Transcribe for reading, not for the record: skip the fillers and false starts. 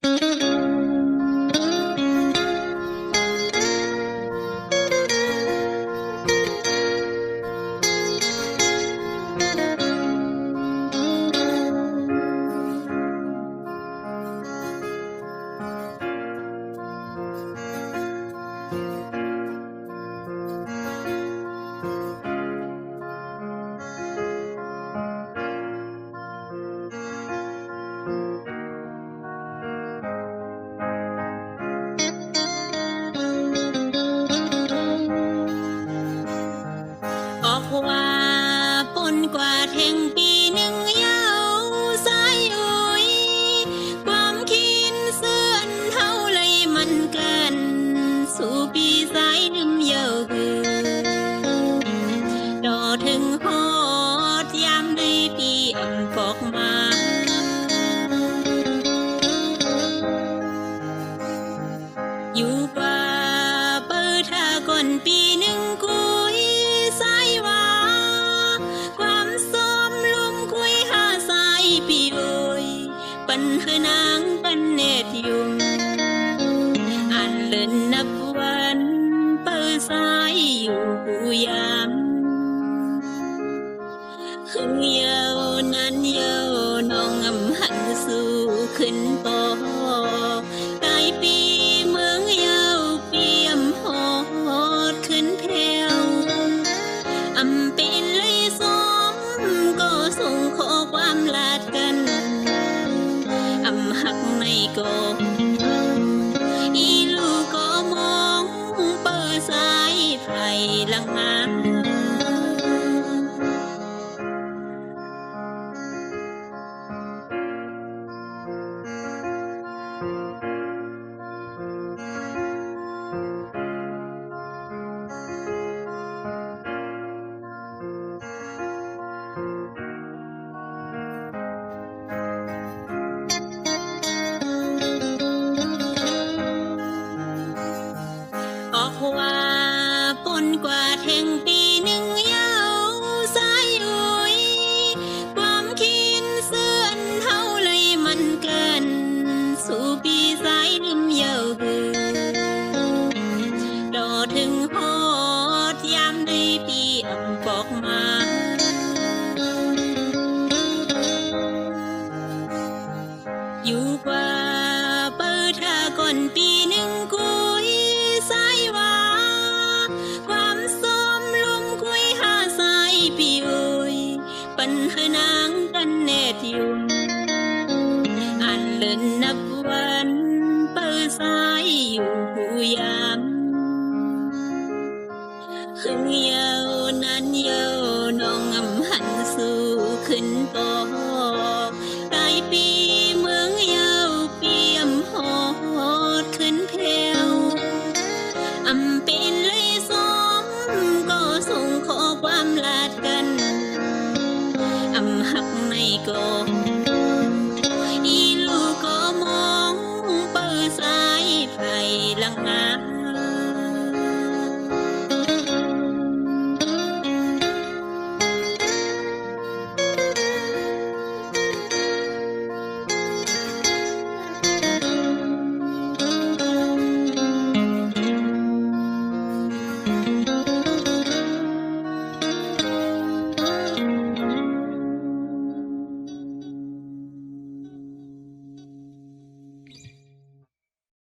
ออกว่าปนกว่าแห่งปีหนึ่งยาวสายอุ้ยความคิดเสื่อนเท่าเลยมันกันสู่ปีสายลืมเยาวเบื่อดอถึงฮอดยามในปีอ่ำปอกมาอยู่ป่าเปิดท่าก่อนปีหนึ่งกุยสายว่าความซ้อมลมคุยหาสายปีโอยปันเฮนางปันเนตยุงอ่านเลินนับวันเปิดสายอยู่กูยามขึ้นเยาวนั้นเยาวน้องอำหันสู่ขึ้นปอกายปีเมืองเยาวเปียมหอดขึ้นแผ่วอำเป็นเลยสมก็ส่งข้อความลาดกันอำหักไม่ก็อีลูกก็มองเปิดสายไฟลังมาออกว่าปนกว่าแห่งปีหนึ่งยาวสายอุ้ยความคิดเสื่อนเท่าเลยมันกันสู่ปีสายลืมเยาวเบื่อดอถึงฮอดยามในปีอ่ำปอกมาอยู่กว่าเปิดท่าก่อนปีหนึ่งกุยสายว่าความซ้อมลมคุยหาสายปีโอยปันเฮนางกันเนตยุงอ่านเลินนับวันเปิดสายอยู่กูยามขึ้นเยาวนั้นเยาวน้องอำหันสู่ขึ้นปอกายปีเมืองเยาวเปียมหอดขึ้นแผ่วอำเป็นเลยสมก็ส่งข้อความลาดกันอำหักไม่ก็อีลูกก็มองเปิดสายไฟลังงา